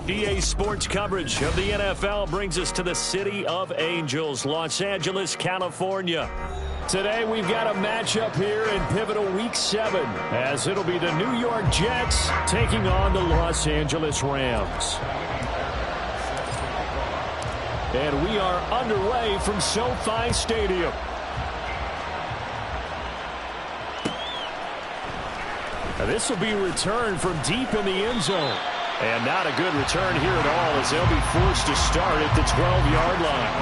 EA Sports coverage of the NFL brings us to the City of Angels, Los Angeles, California. Today we've got a matchup here in pivotal Week 7, as it'll be the New York Jets taking on the Los Angeles Rams. And we are underway from SoFi Stadium. Now this will be returned from deep in the end zone. And not a good return here at all, as they'll be forced to start at the 12-yard line.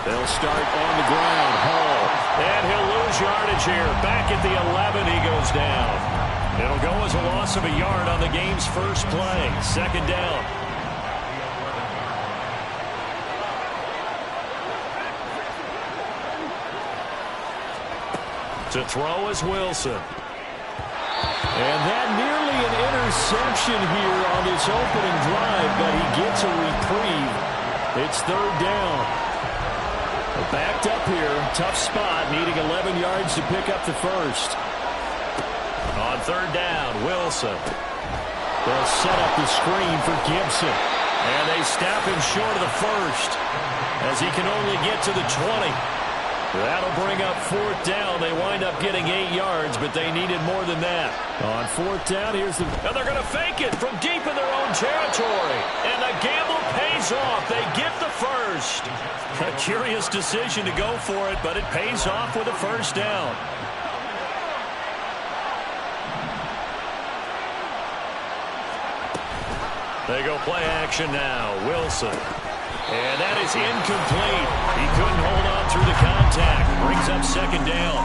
They'll start on the ground. Hall. And he'll lose yardage here. Back at the 11, he goes down. It'll go as a loss of a yard on the game's first play. Second down. To throw is Wilson. And that nearly an interception here on this opening drive, but he gets a reprieve. It's third down. Backed up here, tough spot, needing 11 yards to pick up the first. On third down, Wilson. They'll set up the screen for Gibson. And they stop him short of the first, as he can only get to the 20. That'll bring up fourth down. They wind up getting 8 yards, but they needed more than that. On fourth down, here's the... And they're going to fake it from deep in their own territory. And the gamble pays off. They get the first. A curious decision to go for it, but it pays off with a first down. They go play action now. Wilson. And that is incomplete. He couldn't hold on through the contact. Brings up second down.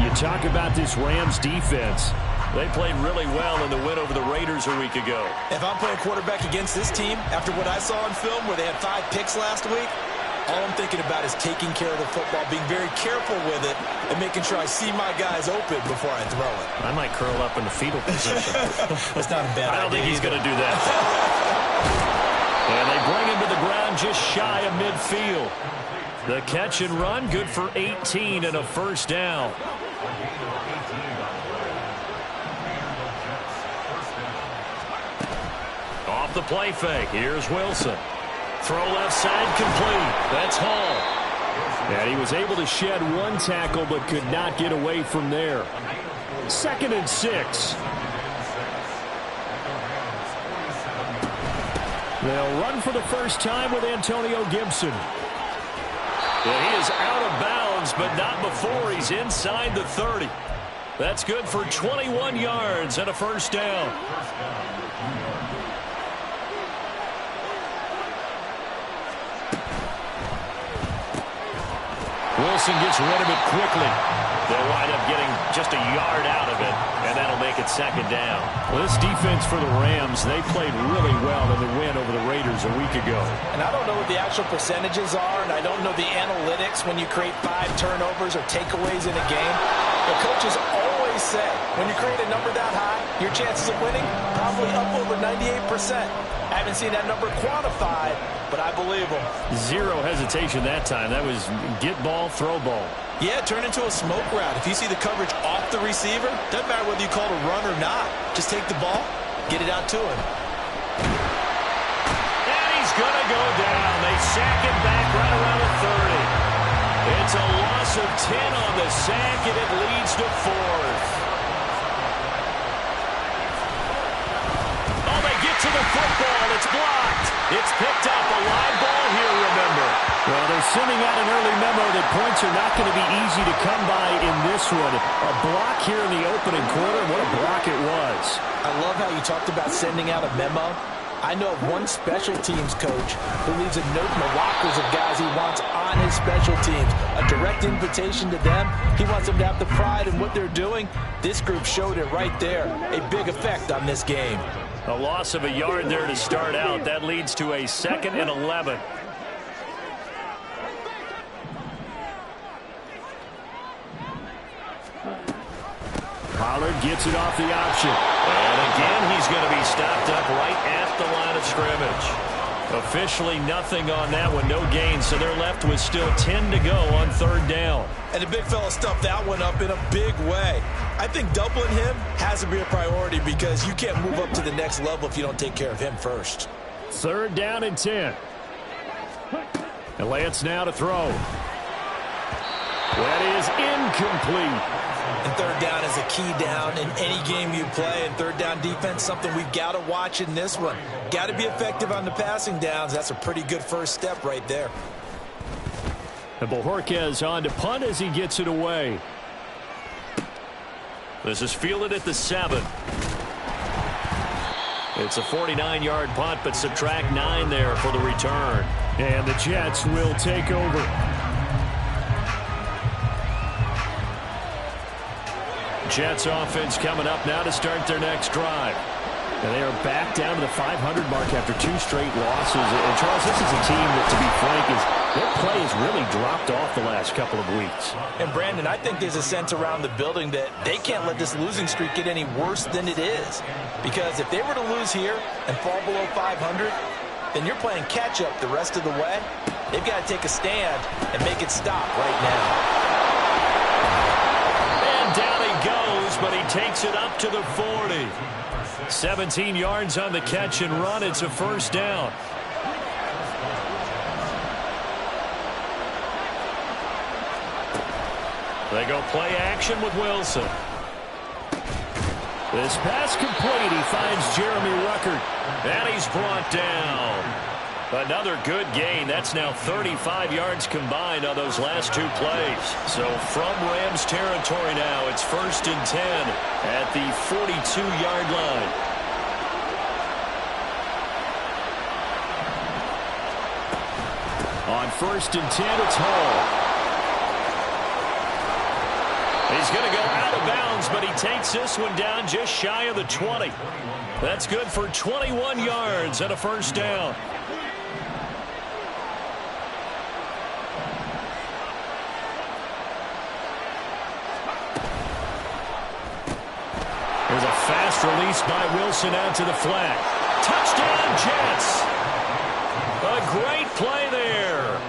You talk about this Rams defense. They played really well in the win over the Raiders a week ago. If I'm playing quarterback against this team, after what I saw on film where they had 5 picks last week, all I'm thinking about is taking care of the football, being very careful with it, and making sure I see my guys open before I throw it. I might curl up in the fetal position. That's not a bad idea. I don't think he's going to do that. And they bring him to the ground just shy of midfield. The catch and run, good for 18 and a first down. Off the play fake, here's Wilson. Throw left side complete. That's Hall. And he was able to shed one tackle but could not get away from there. 2nd and 6. They'll run for the first time with Antonio Gibson. And he is out of bounds, but not before he's inside the 30. That's good for 21 yards and a first down. Wilson gets rid of it quickly. They'll wind up getting just a yard out of it, and that'll make it second down. Well, this defense for the Rams, they played really well in the win over the Raiders a week ago. And I don't know what the actual percentages are, and I don't know the analytics when you create 5 turnovers or takeaways in a game. The coaches always say, when you create a number that high, your chances of winning probably up over 98%. I haven't seen that number quantified, but I believe them. Zero hesitation that time. That was get ball, throw ball. Yeah, turn into a smoke route. If you see the coverage off the receiver, doesn't matter whether you call it a run or not. Just take the ball, get it out to him. And he's going to go down. They sack him back right around the 30. It's a loss of 10 on the sack, and it leads to 4th. Oh, they get to the football. It's blocked. It's picked up. A live ball here, remember. Well, they're sending out an early memo that points are not going to be easy to come by in this one. A block here in the opening quarter. What a block it was. I love how you talked about sending out a memo. I know of one special teams coach who leaves a note in the lockers of guys he wants on his special teams. A direct invitation to them. He wants them to have the pride in what they're doing. This group showed it right there. A big effect on this game. A loss of a yard there to start out. That leads to a 2nd and 11. Pollard gets it off the option. And again, he's going to be stopped up right at the line of scrimmage. Officially nothing on that one, no gain, so they're left with still 10 to go on third down. And the big fella stuffed that one up in a big way. I think doubling him has to be a priority because you can't move up to the next level if you don't take care of him first. Third down and 10. And Lance now to throw. That is incomplete. And third down is a key down in any game you play. And third down defense, something we've got to watch in this one. Got to be effective on the passing downs. That's a pretty good first step right there. And Bojorquez on to punt as he gets it away. This is fielded at the 7. It's a 49-yard punt, but subtract 9 there for the return. And the Jets will take over. Jets offense coming up now to start their next drive. And they are back down to the 500 mark after 2 straight losses. And Charles, this is a team that, to be frank, their play has really dropped off the last couple of weeks. And Brandon, I think there's a sense around the building that they can't let this losing streak get any worse than it is. Because if they were to lose here and fall below 500, then you're playing catch-up the rest of the way. They've got to take a stand and make it stop right now. Down he goes, but he takes it up to the 40. 17 yards on the catch and run. It's a first down. They go play action with Wilson. This pass complete. He finds Jeremy Ruckert. And he's brought down. Another good gain. That's now 35 yards combined on those last 2 plays. So from Rams territory now, it's 1st and 10 at the 42-yard line. On 1st and 10, it's Hall. He's going to go out of bounds, but he takes this one down just shy of the 20. That's good for 21 yards and a first down. There's a fast release by Wilson out to the flat. Touchdown, Jets. A great play there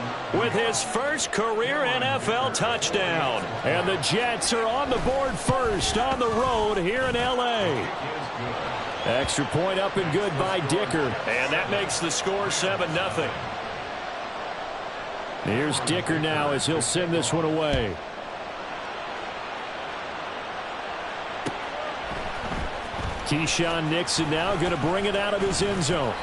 with his first career NFL touchdown. And the Jets are on the board first on the road here in L.A. Extra point up and good by Dicker. And that makes the score 7-0. Here's Dicker now as he'll send this one away. Keyshawn Nixon now going to bring it out of his end zone.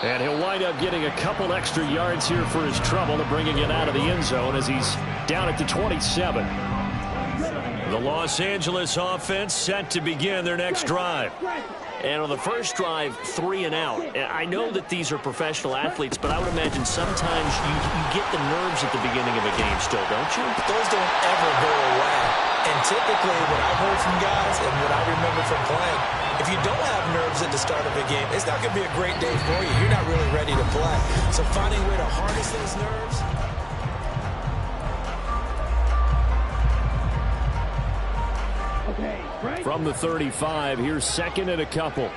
And he'll wind up getting a couple extra yards here for his trouble to bringing it out of the end zone as he's down at the 27. The Los Angeles offense set to begin their next drive. And on the first drive, 3 and out. I know that these are professional athletes, but I would imagine sometimes you get the nerves at the beginning of a game still, don't you? Those don't ever go away. And typically what I've heard from guys and what I remember from playing, if you don't have nerves at the start of a game, it's not going to be a great day for you. You're not really ready to play. So finding a way to harness those nerves. From the 35, here's 2nd and a couple.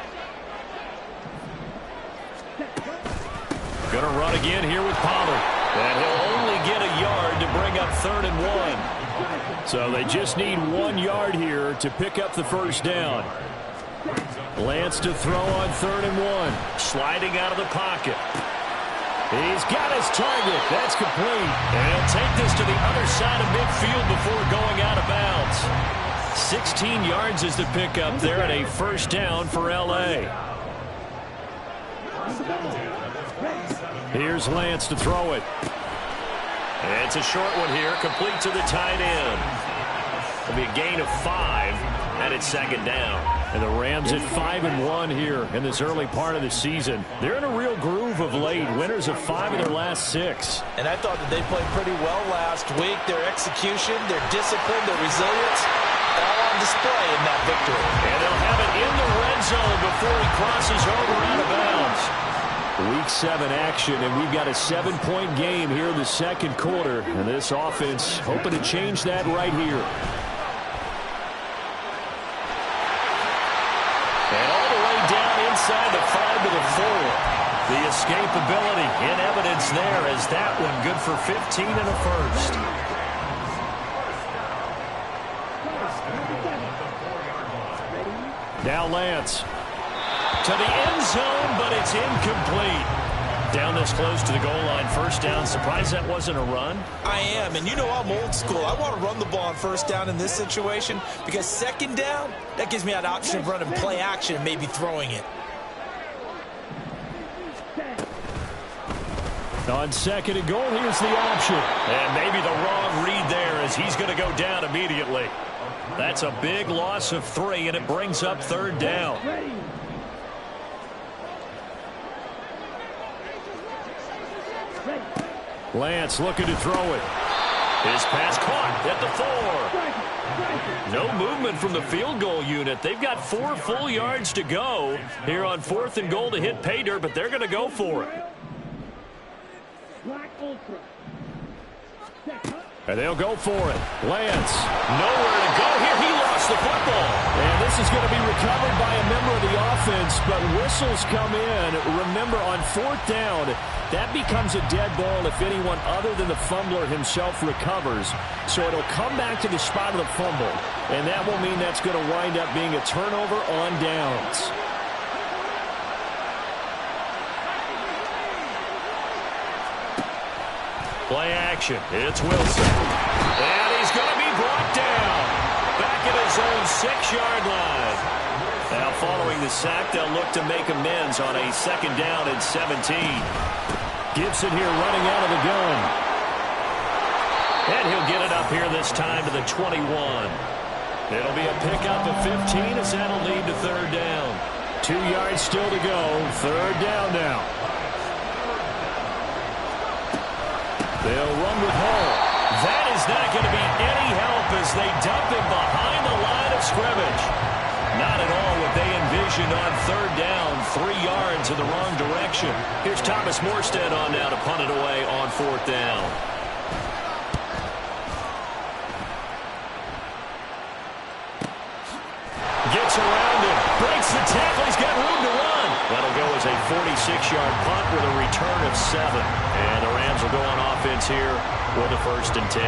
Going to run again here with Pollard. And he'll only get a yard to bring up 3rd and 1. So they just need 1 yard here to pick up the first down. Lance to throw on 3rd and 1. Sliding out of the pocket. He's got his target. That's complete. And he'll take this to the other side of midfield before going out of bounds. 16 yards is the pickup there and a first down for L.A. Here's Lance to throw it. It's a short one here, complete to the tight end. It'll be a gain of 5, and it's 2nd down. And the Rams at 5-1 here in this early part of the season. They're in a real groove of late. Winners of 5 of their last 6. And I thought that they played pretty well last week. Their execution, their discipline, their resilience, all on display in that victory. And they'll have it in the red zone before he crosses over out of bounds. Week 7 action, and we've got a 7-point game here in the second quarter. And this offense hoping to change that right here. And all the way down inside the 5 to the 4. The escapability in evidence there as that one good for 15 and a first. Now Lance to the end zone, but it's incomplete. Down this close to the goal line, first down. Surprised that wasn't a run? I am, and you know I'm old school. I want to run the ball on first down in this situation because second down, that gives me an option of running play action and maybe throwing it. On second and goal, here's the option. And maybe the wrong read there as he's going to go down immediately. That's a big loss of 3, and it brings up third down. Lance looking to throw it. His pass caught at the 4. No movement from the field goal unit. They've got 4 full yards to go here on 4th and goal to hit pay dirt, but they're going to go for it. And they'll go for it. Lance, nowhere to go here. He lost the football. And this is going to be recovered by a member of the offense, but whistles come in. Remember, on 4th down, that becomes a dead ball if anyone other than the fumbler himself recovers. So it'll come back to the spot of the fumble, and that will mean that's going to wind up being a turnover on downs. Play action. It's Wilson. And he's going to be brought down. Back at his own 6-yard line. Now following the sack, they'll look to make amends on a second down and 17. Gibson here running out of the gun. And he'll get it up here this time to the 21. It'll be a pickup of 15 as that'll lead to third down. 2 yards still to go. Third down now. They'll run with Hall. That is not going to be any help as they dump him behind the line of scrimmage. Not at all what they envisioned on third down. 3 yards in the wrong direction. Here's Thomas Morstead on now to punt it away on 4th down. Gets around him. Breaks the tackle. He's got room to run. That'll go as a 46-yard punt with a return of 7. And the Rams will go on offense here with a 1st and 10.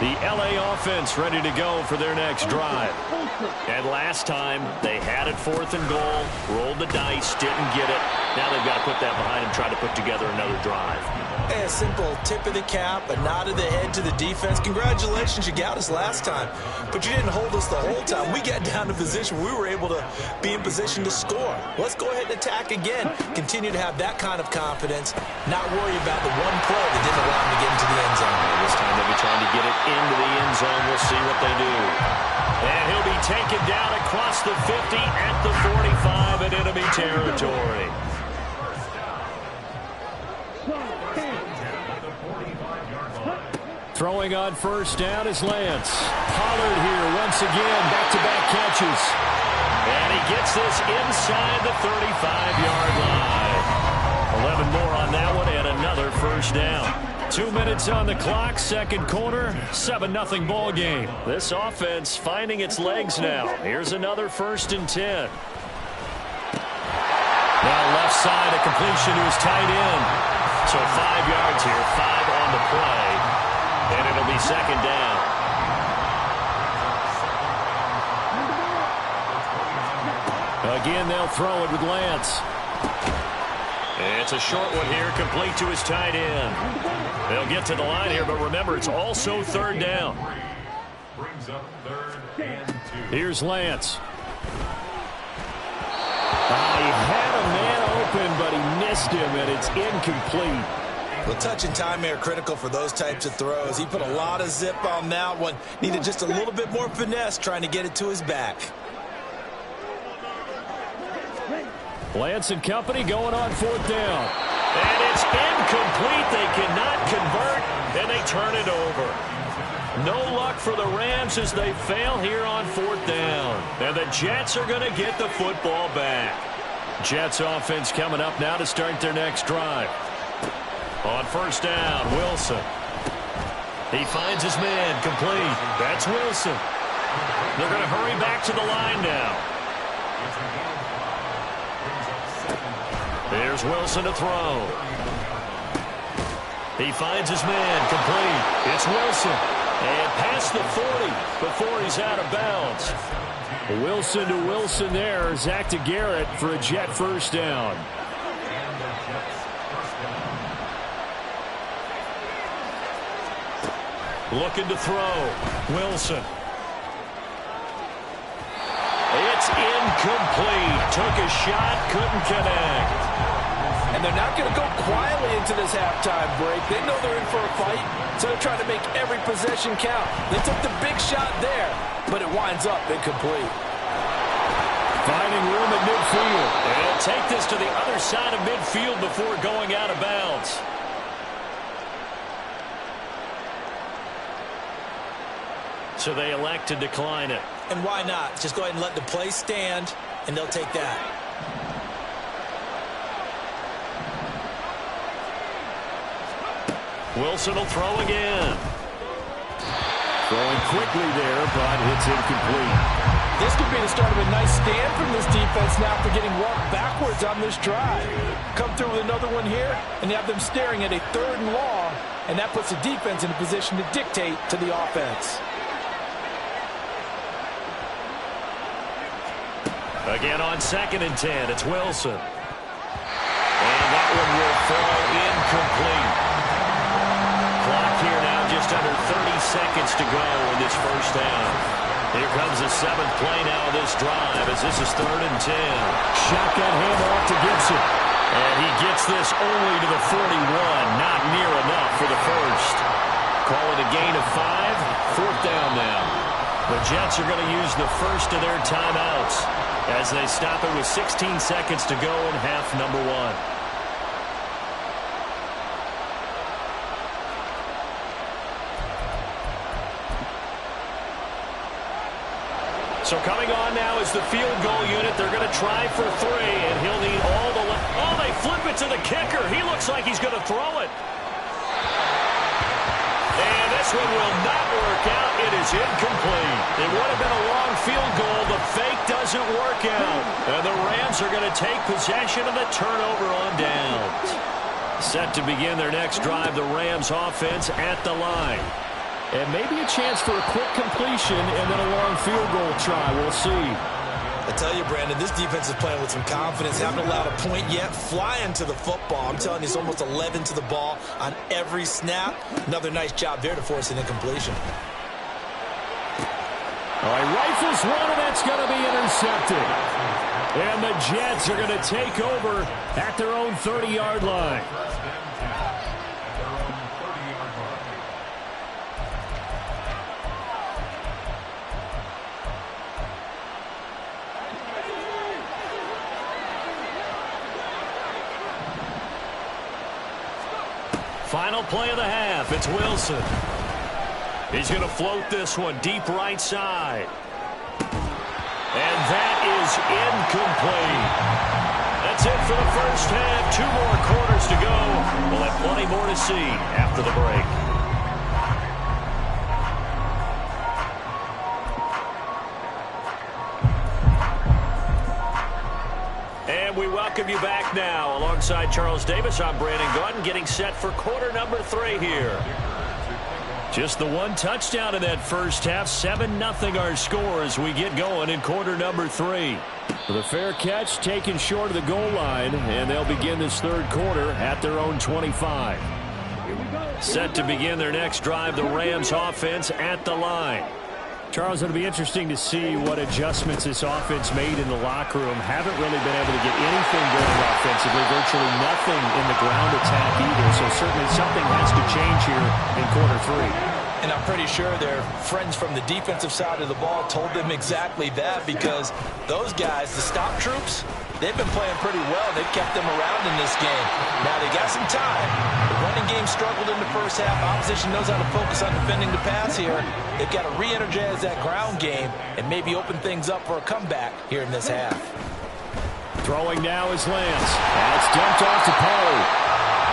The L.A. offense ready to go for their next drive. And last time, they had it 4th and goal, rolled the dice, didn't get it. Now they've got to put that behind them, try to put together another drive. A simple tip of the cap, a nod of the head to the defense. Congratulations, you got us last time, but you didn't hold us the whole time. We got down to position. We were able to be in position to score. Let's go ahead and attack again. Continue to have that kind of confidence, not worry about the one play that didn't allow them to get into the end zone. This time they'll be trying to get it into the end zone. We'll see what they do. And he'll be taken down across the 50 at the 45 in enemy territory. Throwing on first down is Lance. Pollard here once again, back-to-back catches. And he gets this inside the 35-yard line. 11 more on that one and another first down. 2 minutes on the clock, second quarter, 7-0 ball game. This offense finding its legs now. Here's another 1st and 10. Now left side, a completion to his tight end. So 5 yards here, 5 on the play. And it'll be second down. Again, they'll throw it with Lance. It's a short one here, complete to his tight end. They'll get to the line here, but remember, it's also third down. Brings up 3rd and 2. Here's Lance. He had a man open, but he missed him, and it's incomplete. Well, touch and time are critical for those types of throws. He put a lot of zip on that one. Needed just a little bit more finesse trying to get it to his back. Lance and company going on 4th down. And it's incomplete. They cannot convert, and they turn it over. No luck for the Rams as they fail here on 4th down. And the Jets are going to get the football back. Jets offense coming up now to start their next drive. On first down, Wilson. He finds his man, complete. That's Wilson. They're going to hurry back to the line now. Here's Wilson to throw. He finds his man, complete. It's Wilson. And past the 40 before he's out of bounds. Wilson to Wilson there. Zach to Garrett for a Jet first down. Looking to throw. Wilson. It's incomplete. Took a shot, couldn't connect. And they're not going to go quietly into this halftime break. They know they're in for a fight, so they're trying to make every possession count. They took the big shot there, but it winds up incomplete. Finding room at midfield. And he'll take this to the other side of midfield before going out of bounds. So they elect to decline it. And why not? Just go ahead and let the play stand, and they'll take that. Wilson will throw again. Throwing quickly there, but it's incomplete. This could be the start of a nice stand from this defense now after getting walked backwards on this drive. Come through with another one here, and you have them staring at a 3rd and long, and that puts the defense in a position to dictate to the offense. Again on 2nd and 10, it's Wilson. And that one will fall incomplete. Clock here now just under 30 seconds to go in this first half. Here comes the 7th play now of this drive as this is 3rd and 10. Shotgun handoff to Gibson. And he gets this only to the 41. Not near enough for the first. Call it a gain of 5. 4th down now. The Jets are going to use the first of their timeouts as they stop it with 16 seconds to go in half number 1. So coming on now is the field goal unit. They're going to try for 3, and he'll need all the... Oh, they flip it to the kicker. He looks like he's going to throw it. And this one will not work out. It is incomplete. It would have been a long field goal. The fake doesn't work out. And the Rams are going to take possession of the turnover on downs. Set to begin their next drive, the Rams offense at the line. And maybe a chance for a quick completion and then a long field goal try. We'll see. I tell you, Brandon, this defense is playing with some confidence. Haven't allowed a point yet. Flying to the football. I'm telling you, it's almost 11 to the ball on every snap. Another nice job there to force an incompletion. All right, rifles one, and that's going to be intercepted. And the Jets are going to take over at their own 30-yard line. Final play of the half. It's Wilson. He's going to float this one deep right side. And that is incomplete. That's it for the first half. 2 more quarters to go. We'll have plenty more to see after the break. And we welcome you back now. Alongside Charles Davis, I'm Brandon Gaudin, getting set for quarter number 3 here. Just the one touchdown in that first half. 7-0 our score as we get going in quarter number 3. With a fair catch taken short of the goal line, and they'll begin this 3rd quarter at their own 25. Set to begin their next drive, the Rams offense at the line. Charles, it'll be interesting to see what adjustments this offense made in the locker room. Haven't really been able to get anything going offensively. Virtually nothing in the ground attack either. So certainly something has to change here in quarter 3. And I'm pretty sure their friends from the defensive side of the ball told them exactly that, because those guys, the stop troops, they've been playing pretty well. They've kept them around in this game. Now they got some time. The running game struggled in the first half. Opposition knows how to focus on defending the pass here. They've got to re-energize that ground game and maybe open things up for a comeback here in this half. Throwing now is Lance. That's dumped off to Poe.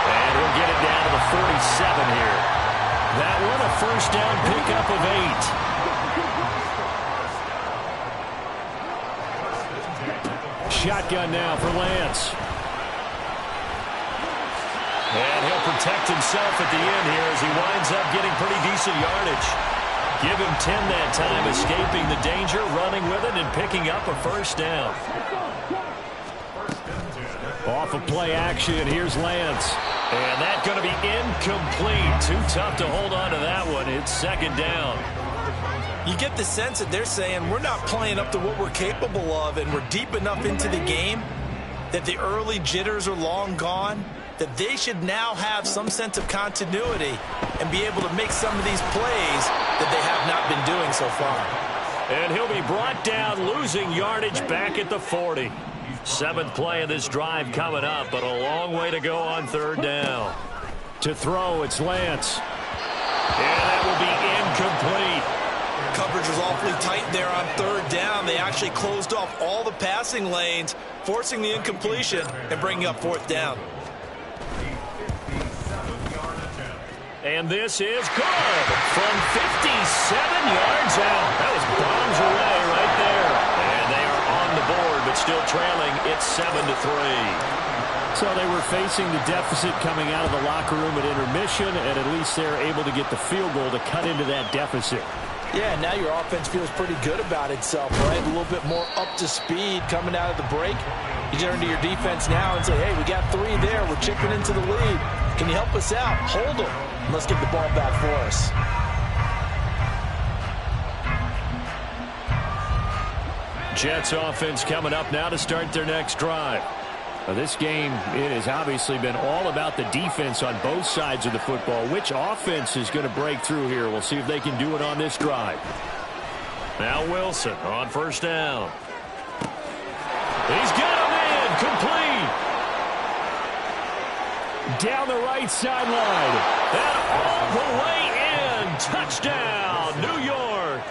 And we'll get it down to the 47 here. That one a first down pickup of 8. Shotgun now for Lance. And he'll protect himself at the end here as he winds up getting pretty decent yardage. Give him 10 that time, escaping the danger, running with it, and picking up a first down. Off of play action, here's Lance. And that's going to be incomplete. Too tough to hold on to that one. It's second down. You get the sense that they're saying we're not playing up to what we're capable of, and we're deep enough into the game that the early jitters are long gone, that they should now have some sense of continuity and be able to make some of these plays that they have not been doing so far. And he'll be brought down, losing yardage back at the 40. Seventh play of this drive coming up, but a long way to go on third down. To throw, it's Lance. And that will be incomplete. Coverage was awfully tight there on third down. They actually closed off all the passing lanes, forcing the incompletion and bringing up fourth down. And this is good from 57 yards out. That was bombs away right there. And they are on the board, but still trailing. It's 7-3. So they were facing the deficit coming out of the locker room at intermission, and at least they're able to get the field goal to cut into that deficit. Yeah, now your offense feels pretty good about itself, right? A little bit more up to speed coming out of the break. You turn to your defense now and say, hey, we got 3 there. We're chipping into the lead. Can you help us out? Hold them. Let's get the ball back for us. Jets offense coming up now to start their next drive. Now this game, it has obviously been all about the defense on both sides of the football. Which offense is going to break through here? We'll see if they can do it on this drive. Now Wilson on first down. He's got a man complete. Down the right sideline. And all the way in. Touchdown, New York.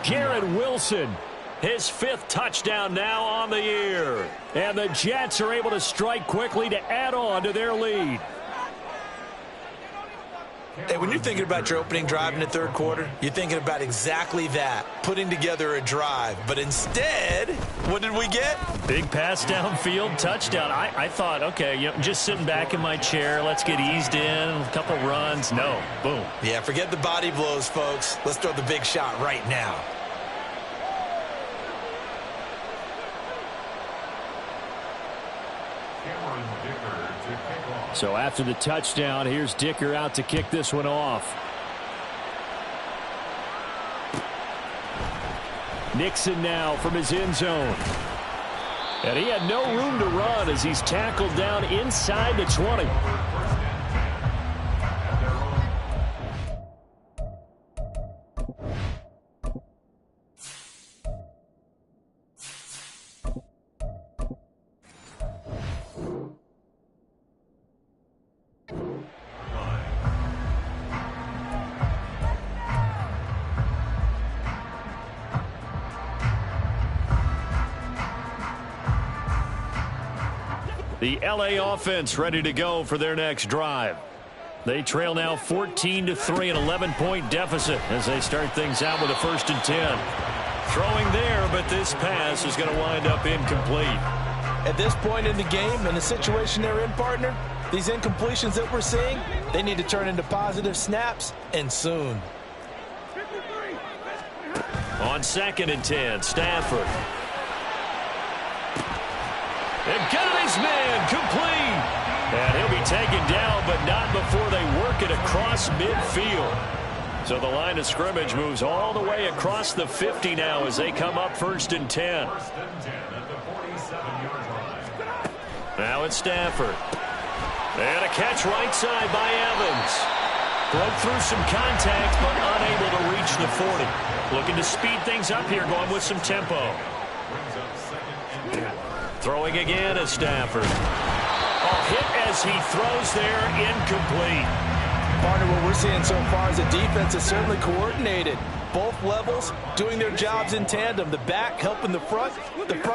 Garrett Wilson. His 5th touchdown now on the year. And the Jets are able to strike quickly to add on to their lead. Hey, when you're thinking about your opening drive in the third quarter, you're thinking about exactly that, putting together a drive. But instead, what did we get? Big pass downfield, touchdown. I thought, okay, you know, just sitting back in my chair, let's get eased in, a couple runs. No, boom. Yeah, forget the body blows, folks. Let's throw the big shot right now. So after the touchdown, here's Dicker out to kick this one off. Nixon now from his end zone. And he had no room to run as he's tackled down inside the 20. The LA offense ready to go for their next drive. They trail now 14-3, an 11-point deficit as they start things out with a 1st and 10. Throwing there, but this pass is going to wind up incomplete. At this point in the game, in the situation they're in, partner, these incompletions that we're seeing, they need to turn into positive snaps, and soon. On 2nd and 10, Stafford. And got his man complete. And he'll be taken down, but not before they work it across midfield. So the line of scrimmage moves all the way across the 50 now as they come up 1st and 10. Now it's Stafford. And a catch right side by Evans. Broke through some contact, but unable to reach the 40. Looking to speed things up here, going with some tempo. Throwing again is Stafford. Hit as he throws there, incomplete. Partner, what we're seeing so far is the defense is certainly coordinated. Both levels doing their jobs in tandem. The back helping the front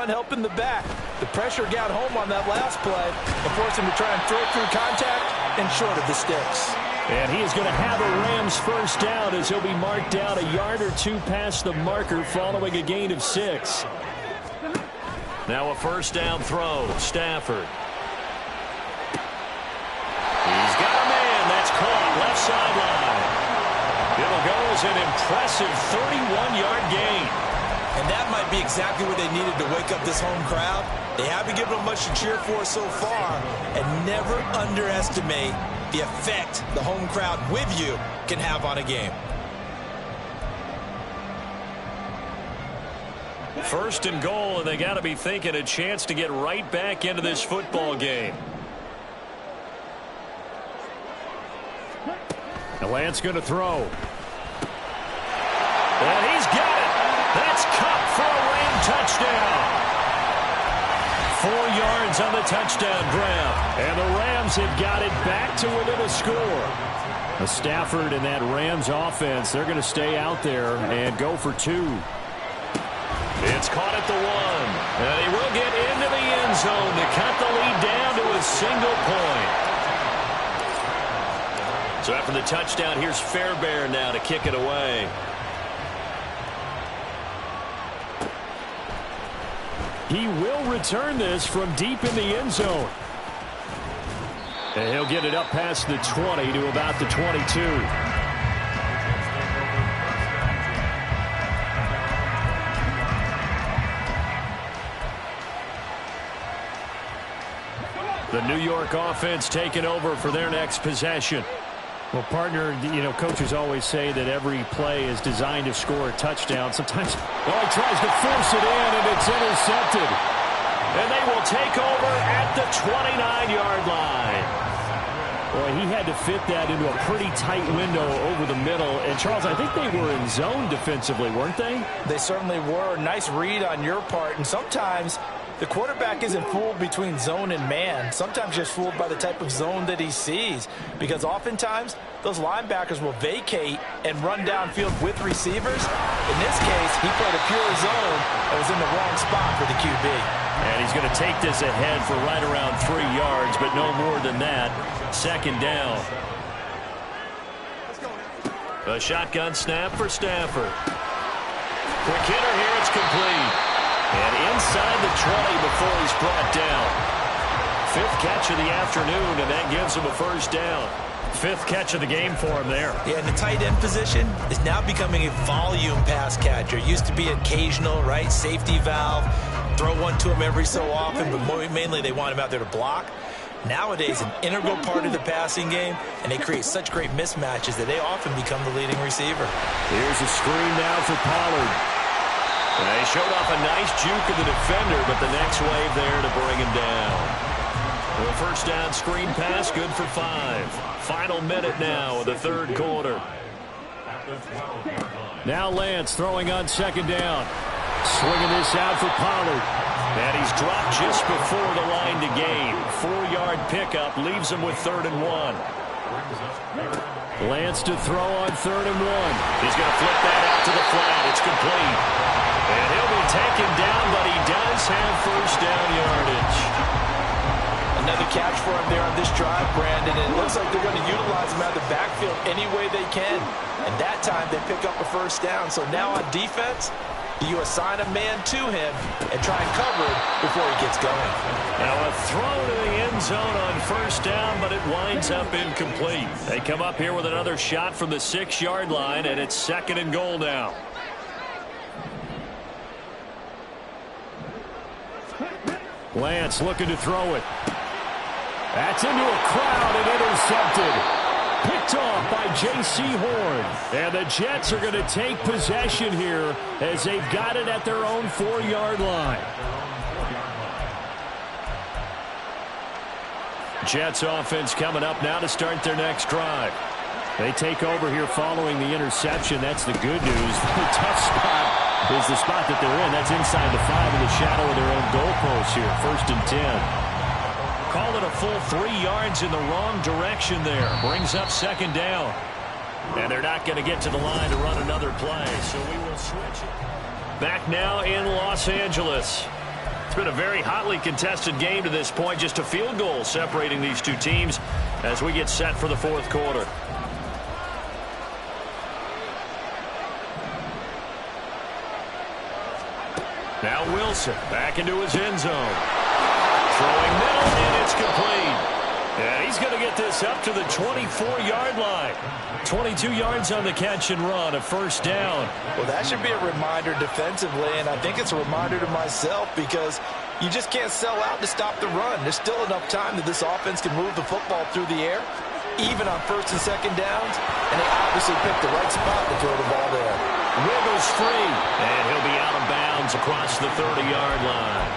helping the back. The pressure got home on that last play and forced him to try and throw through contact and short of the sticks. And he is going to have a Rams first down as he'll be marked down a yard or two past the marker following a gain of 6. Now a first down throw, Stafford. an impressive 31-yard gain. And that might be exactly what they needed to wake up this home crowd. They haven't given them much to cheer for so far. And never underestimate the effect the home crowd with you can have on a game. First and goal, and they got to be thinking a chance to get right back into this football game. And Lance going to throw. And he's got it. That's Cup for a Ram touchdown. 4 yards on the touchdown grab. And the Rams have got it back to within a score. Stafford and that Rams offense, they're going to stay out there and go for 2. It's caught at the 1. And he will get into the end zone to cut the lead down to a single point. So after the touchdown, here's Fairbairn now to kick it away. He will return this from deep in the end zone. And he'll get it up past the 20 to about the 22. The New York offense taking over for their next possession. Well, partner, coaches always say that every play is designed to score a touchdown. Sometimes, he tries to force it in, and it's intercepted. And they will take over at the 29-yard line. Boy, he had to fit that into a pretty tight window over the middle. And, Charles, I think they were in zone defensively, weren't they? They certainly were. Nice read on your part. And sometimes the quarterback isn't fooled between zone and man. Sometimes just fooled by the type of zone that he sees. Because oftentimes, those linebackers will vacate and run downfield with receivers. In this case, he played a pure zone and was in the wrong spot for the QB. And he's going to take this ahead for right around 3 yards, but no more than that. Second down. A shotgun snap for Stafford. Quick hitter here, it's complete. And inside the 20 before he's brought down. 5th catch of the afternoon, and that gives him a first down. 5th catch of the game for him there. Yeah, and the tight end position is now becoming a volume pass catcher. Used to be occasional, right? Safety valve. Throw one to him every so often, but mainly they want him out there to block. Nowadays, an integral part of the passing game, and they create such great mismatches that they often become the leading receiver. Here's a screen now for Pollard. They showed off a nice juke of the defender, but the next wave there to bring him down. The first down screen pass, good for 5. Final minute now of the third quarter. Now Lance throwing on second down. Swinging this out for Pollard. And he's dropped just before the line to gain. 4-yard pickup leaves him with 3rd and 1. Lance to throw on 3rd and 1. He's going to flip that out to the flat. It's complete. And he'll be taken down, but he does have first down yardage. Another catch for him there on this drive, Brandon. And it looks like they're going to utilize him out of the backfield any way they can. And that time they pick up a first down. So now on defense, you assign a man to him and try and cover it before he gets going. Now a throw to the end zone on first down, but it winds up incomplete. They come up here with another shot from the 6-yard line, and it's 2nd and goal now. Lance looking to throw it. That's into a crowd and intercepted. Picked off by J.C. Horn. And the Jets are going to take possession here as they've got it at their own 4-yard line. Jets offense coming up now to start their next drive. They take over here following the interception. That's the good news. The tough spot is the spot that they're in. That's inside the 5 in the shadow of their own goalpost here. 1st and 10. Call it a full 3 yards in the wrong direction there. Brings up 2nd down. And they're not going to get to the line to run another play, so we will switch it. Back now in Los Angeles. It's been a very hotly contested game to this point. Just a field goal separating these two teams as we get set for the 4th quarter. Now Wilson back into his end zone. Throwing middle, and it's complete. And he's going to get this up to the 24-yard line. 22 yards on the catch and run, a first down. Well, that should be a reminder defensively, and I think it's a reminder to myself because you just can't sell out to stop the run. There's still enough time that this offense can move the football through the air, even on first and second downs, and they obviously picked the right spot to throw the ball there. Wiggles free, and he'll be out of bounds across the 30-yard line.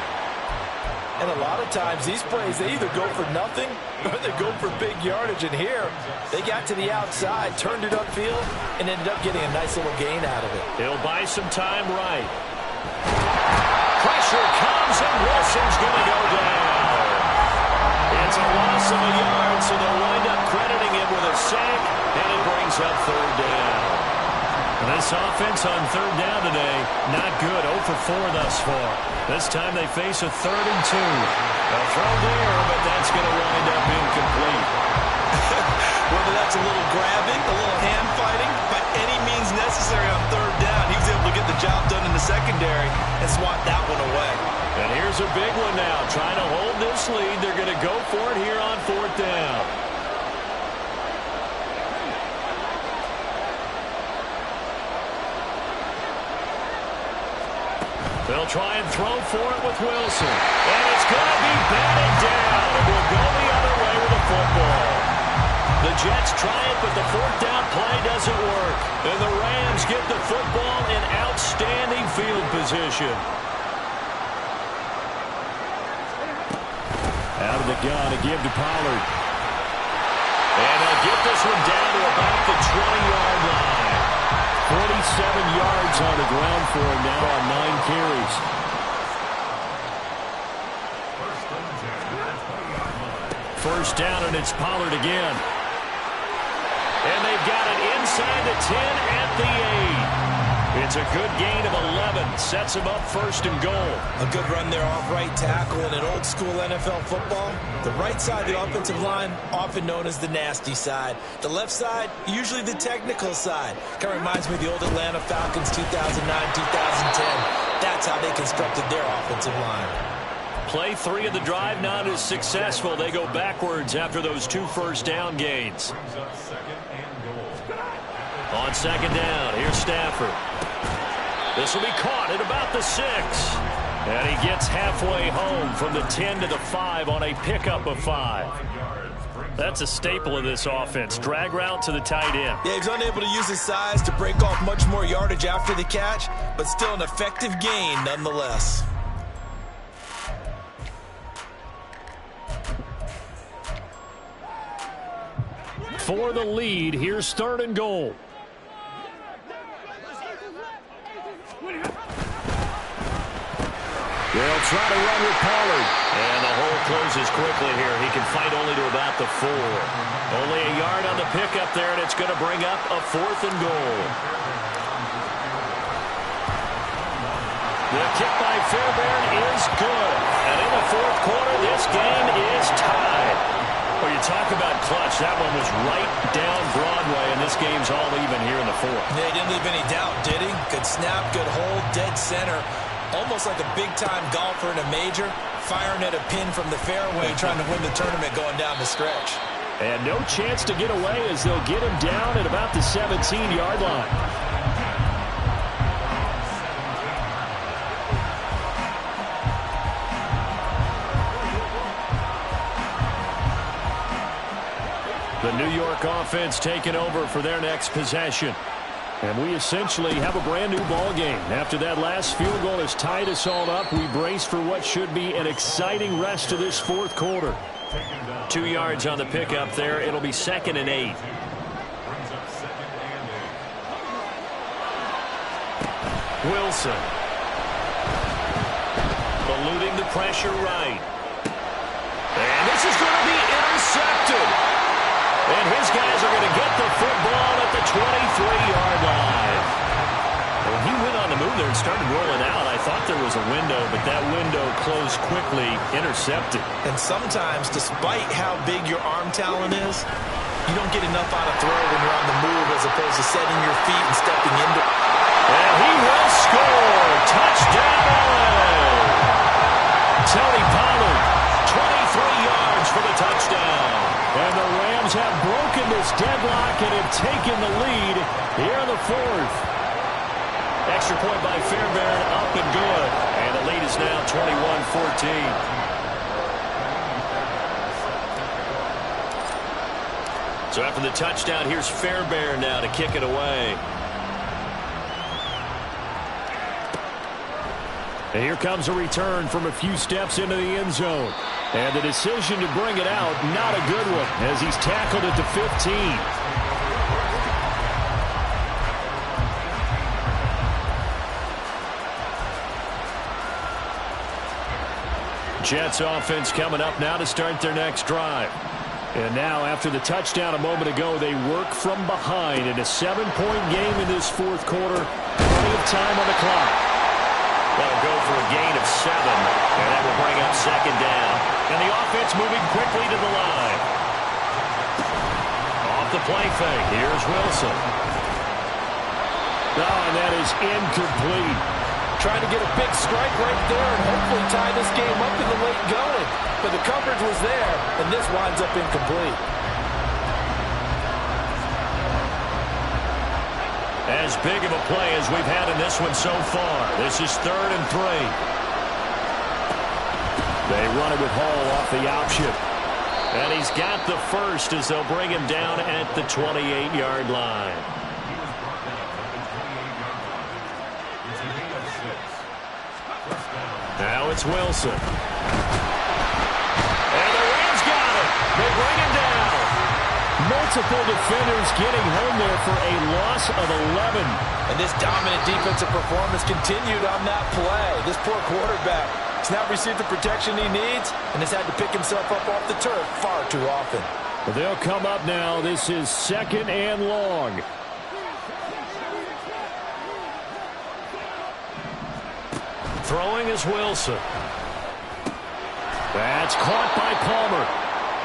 And a lot of times, these plays, they either go for nothing or they go for big yardage. And here, they got to the outside, turned it upfield, and ended up getting a nice little gain out of it. He'll buy some time right. Pressure comes, and Wilson's going to go down. It's a loss of a yard, so they'll wind up crediting him with a sack, and it brings up third down. This offense on third down today, not good. 0 for 4 thus far. This time they face a 3rd and 2. A throw there, but that's going to wind up incomplete. Whether that's a little grabbing, a little hand fighting, by any means necessary on third down, he was able to get the job done in the secondary and swat that one away. And here's a big one now. Trying to hold this lead. They're going to go for it here on 4th down. They'll try and throw for it with Wilson. And it's going to be batted down. It will go the other way with the football. The Jets try it, but the 4th down play doesn't work. And the Rams get the football in outstanding field position. Out of the gun to give to Pollard. And they'll get this one down to about the 20-yard line. 47 yards on the ground for him now on 9 carries. First down, and it's Pollard again. And they've got it inside the 10 at the 8. It's a good gain of 11. Sets him up 1st and goal. A good run there off right tackle in an old-school NFL football. The right side of the offensive line, often known as the nasty side. The left side, usually the technical side. Kind of reminds me of the old Atlanta Falcons 2009, 2010. That's how they constructed their offensive line. Play 3 of the drive not as successful. They go backwards after those 2 first down gains. On 2nd down, here's Stafford. This will be caught at about the 6. And he gets halfway home from the 10 to the 5 on a pickup of 5. That's a staple of this offense. Drag route to the tight end. Yeah, he's unable to use his size to break off much more yardage after the catch, but still an effective gain nonetheless. For the lead, here's 3rd and goal. They'll try to run with Pollard. And the hole closes quickly here. He can fight only to about the 4. Only a yard on the pickup there, and it's going to bring up a 4th and goal. The kick by Fairbairn is good. And in the 4th quarter, this game is tied. Well, you talk about clutch. That one was right down Broadway, and this game's all even here in the 4th. Yeah, he didn't leave any doubt, did he? Good snap, good hold, dead center. Almost like a big-time golfer in a major, firing at a pin from the fairway, trying to win the tournament going down the stretch. And no chance to get away as they'll get him down at about the 17-yard line. The New York offense taking over for their next possession. And we essentially have a brand-new ball game. After that last field goal has tied us all up, we brace for what should be an exciting rest of this 4th quarter. 2 yards on the pickup there. It'll be 2nd and 8. Wilson. Eluding the pressure right. And this is going to be intercepted. And his guys are going to get the football at the 23-yard line. When he went on the move there and started rolling out, I thought there was a window, but that window closed quickly, intercepted. And sometimes, despite how big your arm talent is, you don't get enough on a throw when you're on the move as opposed to setting your feet and stepping into it. And he will score. Touchdown, LA. Tony Pollard, 23 yards for the touchdown. And the Rams have broken this deadlock and have taken the lead here in the fourth. Extra point by Fairbairn, up and good. And the lead is now 21-14. So after the touchdown, here's Fairbairn now to kick it away. And here comes a return from a few steps into the end zone. And the decision to bring it out, not a good one, as he's tackled at the 15. Jets offense coming up now to start their next drive. And now, after the touchdown a moment ago, they work from behind in a 7-point game in this fourth quarter. Plenty of time on the clock. They'll go for a gain of 7, and that will bring up second down. And the offense moving quickly to the line. Off the play fake, here's Wilson. Oh, and that is incomplete. Trying to get a big strike right there and hopefully tie this game up in the late going. But the coverage was there, and this winds up incomplete. As big of a play as we've had in this one so far. This is 3rd and 3. They run it with Hall off the option. And he's got the first as they'll bring him down at the 28-yard line. Now it's Wilson. And the Rams got it. They bring him down. Multiple defenders getting home there for a loss of 11. And this dominant defensive performance continued on that play. This poor quarterback has not received the protection he needs and has had to pick himself up off the turf far too often. Well, they'll come up now. This is 2nd and long. Throwing is Wilson. That's caught by Palmer.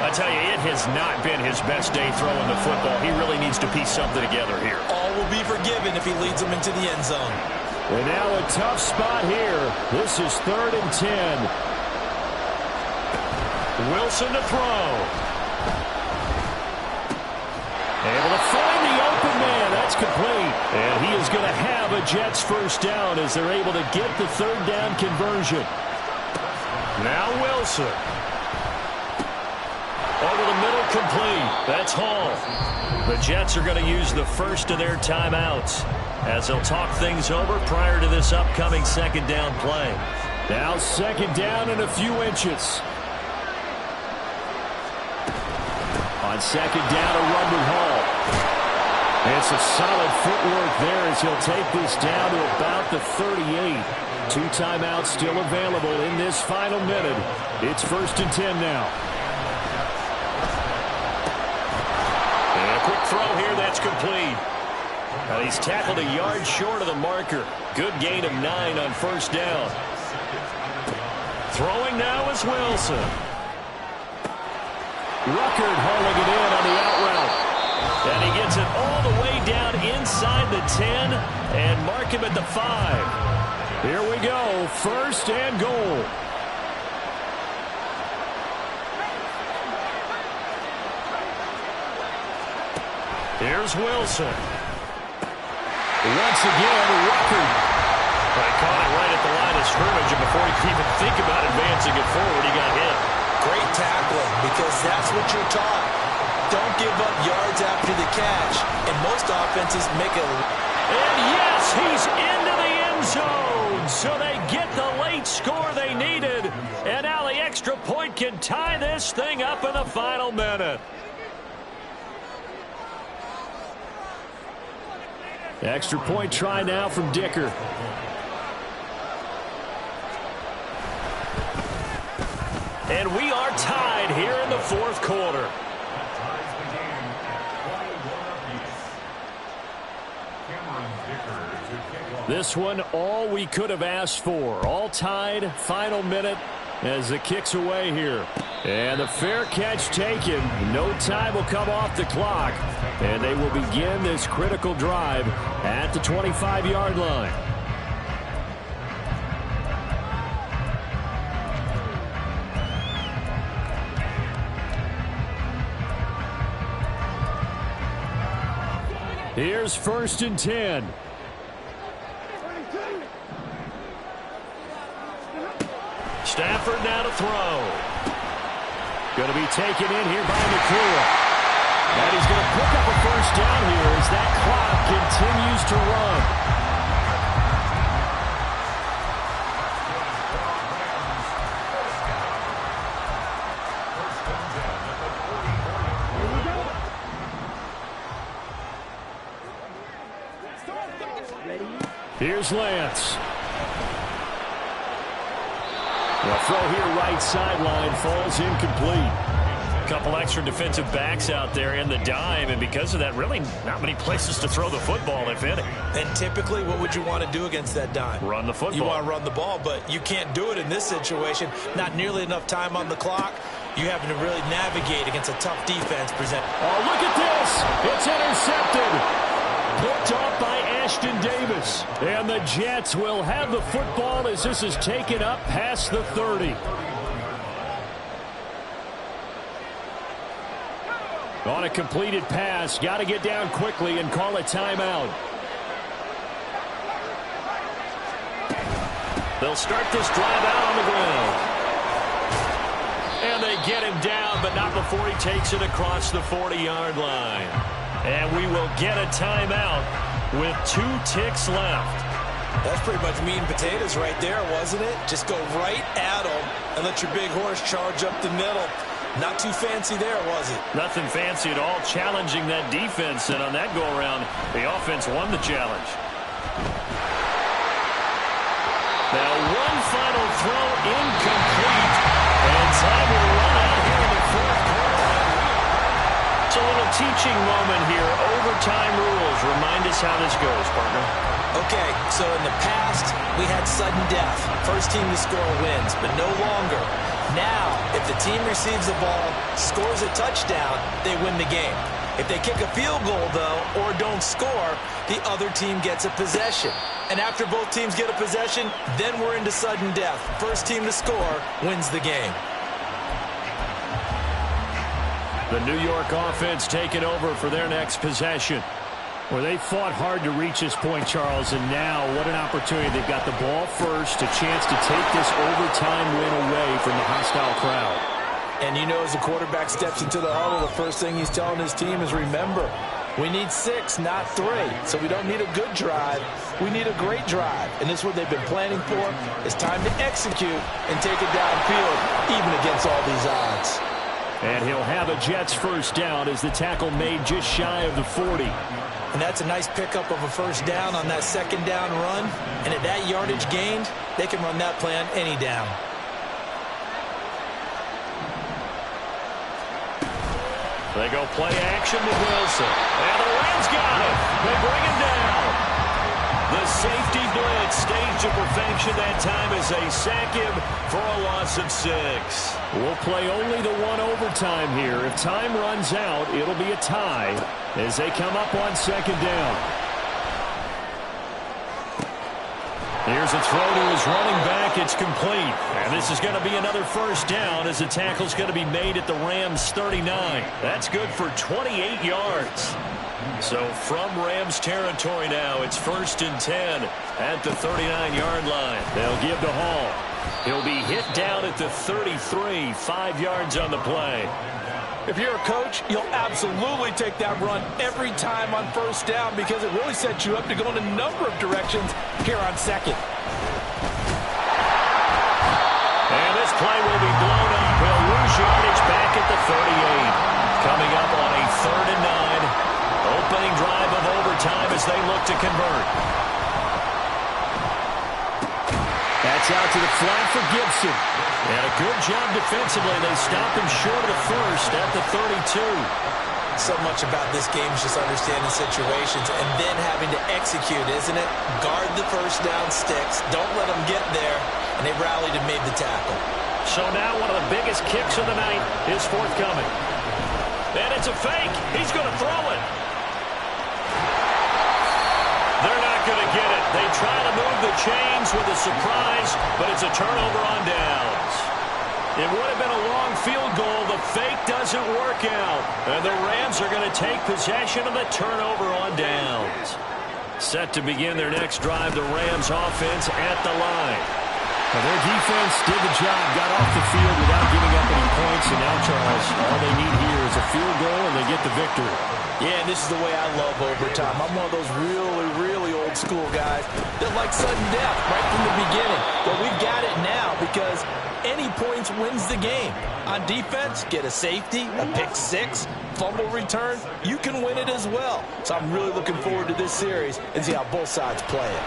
I tell you, it has not been his best day throwing the football. He really needs to piece something together here. All will be forgiven if he leads them into the end zone. And now a tough spot here. This is 3rd and 10. Wilson to throw. Able to find the open man. That's complete. And he is going to have a Jets first down as they're able to get the 3rd down conversion. Now Wilson. Over the middle, complete. That's Hall. The Jets are going to use the first of their timeouts as they'll talk things over prior to this upcoming 2nd down play. Now 2nd down and a few inches. On 2nd down, a run with Hall. It's a solid footwork there as he'll take this down to about the 38. 2 timeouts still available in this final minute. It's 1st and 10 now. Quick throw here, that's complete. He's tackled a yard short of the marker. Good gain of 9 on 1st down. Throwing now is Wilson. Ruckert hauling it in on the out route. And he gets it all the way down inside the 10 and mark him at the 5. Here we go, 1st and goal. Here's Wilson. Once again, Ruckert. He caught it right at the line of scrimmage, and before he could even think about advancing it forward, he got hit. Great tackling, because that's what you're taught. Don't give up yards after the catch. And most offenses make it. And yes, he's into the end zone. So they get the late score they needed. And now the extra point can tie this thing up in the final minute. Extra point try now from Dicker. And we are tied here in the 4th quarter. This one, all we could have asked for. All tied, final minute as the kick's away here. And the fair catch taken. No time will come off the clock. And they will begin this critical drive at the 25-yard line. Here's 1st and 10. Stafford now to throw. Going to be taken in here by McCool. And he's going to pick up a 1st down here as that clock continues to run. Here's Lance. The throw here right sideline falls incomplete. A couple extra defensive backs out there in the dime, and because of that, really not many places to throw the football, if any. And typically, what would you want to do against that dime? Run the football. You want to run the ball, but you can't do it in this situation. Not nearly enough time on the clock. You having to really navigate against a tough defense present. Oh, look at this. It's intercepted. Picked off by Ashton Davis. And the Jets will have the football as this is taken up past the 30. On a completed pass, got to get down quickly and call a timeout. They'll start this drive out on the ground. And they get him down, but not before he takes it across the 40-yard line. And we will get a timeout with 2 ticks left. That's pretty much meat and potatoes right there, wasn't it? Just go right at them and let your big horse charge up the middle. Not too fancy there, was it? Nothing fancy at all, challenging that defense. And on that go-around, the offense won the challenge. Now one final throw incomplete. And time will run out here in the 4th quarter. It's a little teaching moment here. Overtime rules. Remind us how this goes, partner. Okay, so in the past, we had sudden death. First team to score wins, but no longer. Now, if the team receives the ball, scores a touchdown, they win the game. If they kick a field goal, though, or don't score, the other team gets a possession. And after both teams get a possession, then we're into sudden death. First team to score wins the game. The New York offense taking over for their next possession. Well, they fought hard to reach this point, Charles, and now what an opportunity. They've got the ball first, a chance to take this overtime win away from the hostile crowd. And you know, as the quarterback steps into the huddle, the first thing he's telling his team is, remember, we need 6, not 3. So we don't need a good drive. We need a great drive. And this is what they've been planning for. It's time to execute and take it downfield, even against all these odds. And he'll have a Jets 1st down as the tackle made just shy of the 40. And that's a nice pickup of a 1st down on that 2nd down run. And at that yardage gained, they can run that play on any down. They go play action with Wilson. And the Rams got him. They bring him down. The safety blitz staged to perfection that time as they sack him for a loss of 6. We'll play only the 1 overtime here. If time runs out, it'll be a tie as they come up on 2nd down. Here's a throw to his running back. It's complete. And this is going to be another 1st down as the tackle's going to be made at the Rams 39. That's good for 28 yards. So from Rams territory now, it's 1st and 10 at the 39-yard line. They'll give to Hall. He'll be hit down at the 33, 5 yards on the play. If you're a coach, you'll absolutely take that run every time on 1st down because it really sets you up to go in a number of directions here on 2nd. And this play will be blown up. He'll lose yardage back at the 38. Coming up on a 3rd and 9. Opening drive of overtime as they look to convert. That's out to the flat for Gibson. And a good job defensively. They stop him short of the 1st at the 32. So much about this game is just understanding situations and then having to execute, isn't it? Guard the 1st down sticks. Don't let them get there. And they rallied and made the tackle. So now one of the biggest kicks of the night is forthcoming. And it's a fake. He's going to throw it. They're not going to get it. They try to move the chains with a surprise, but it's a turnover on downs. It would have been a long field goal. The fake doesn't work out. And the Rams are going to take possession of the turnover on downs. Set to begin their next drive, the Rams offense at the line. Well, their defense did the job, got off the field without giving up any points. And now, Charles, all they need here is a field goal, and they get the victory. Yeah, and this is the way I love overtime. I'm one of those really old school guys that like sudden death right from the beginning. But we've got it now because any points wins the game. On defense, get a safety, a pick six, fumble return, you can win it as well. So I'm really looking forward to this series and see how both sides play it.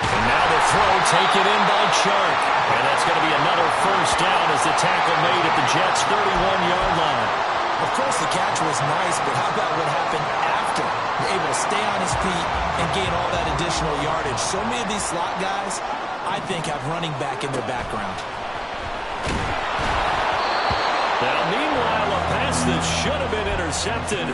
And now the throw taken in by Chark. And that's going to be another first down as the tackle made at the Jets' 31-yard line. Of course, the catch was nice, but how about what happened after? Able to stay on his feet and gain all that additional yardage. So many of these slot guys, I think, have running back in their background. Now, meanwhile, a pass that should have been intercepted,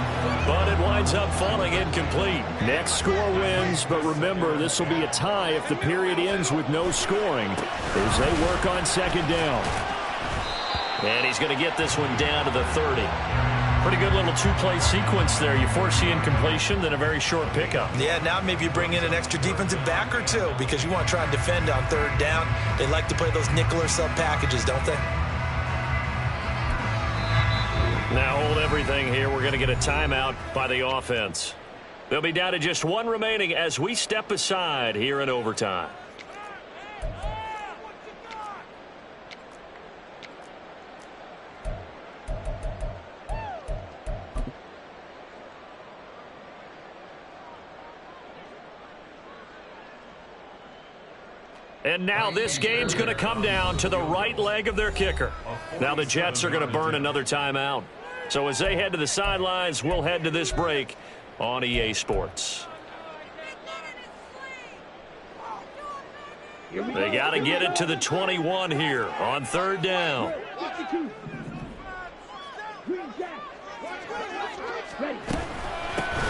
but it winds up falling incomplete. Next score wins, but remember, this will be a tie if the period ends with no scoring as they work on second down. And he's going to get this one down to the 30. Pretty good little two-play sequence there. You force the incompletion, then a very short pickup. Yeah, now maybe you bring in an extra defensive back or two because you want to try and defend on third down. They like to play those nickel or sub packages, don't they? Now hold everything here. We're going to get a timeout by the offense. They'll be down to just one remaining as we step aside here in overtime. And now this game's going to come down to the right leg of their kicker. Now the Jets are going to burn another timeout. So as they head to the sidelines, we'll head to this break on EA Sports. They got to get it to the 21 here on third down.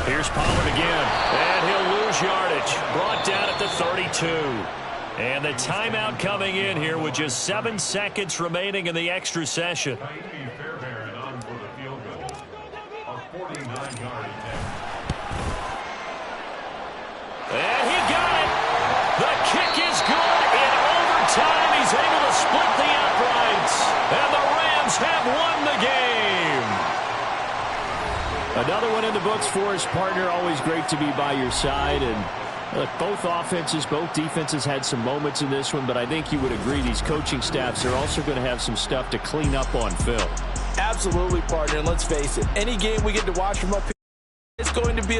Here's Pollard again, and he'll lose yardage. Brought down at the 32. And the timeout coming in here with just 7 seconds remaining in the extra session. And he got it. The kick is good. In overtime, he's able to split the uprights. And the Rams have won the game. Another one in the books for his partner. Always great to be by your side. And look, both offenses, both defenses had some moments in this one, but I think you would agree these coaching staffs are also going to have some stuff to clean up on film. Absolutely, partner. And let's face it, any game we get to watch from up here, it's going to be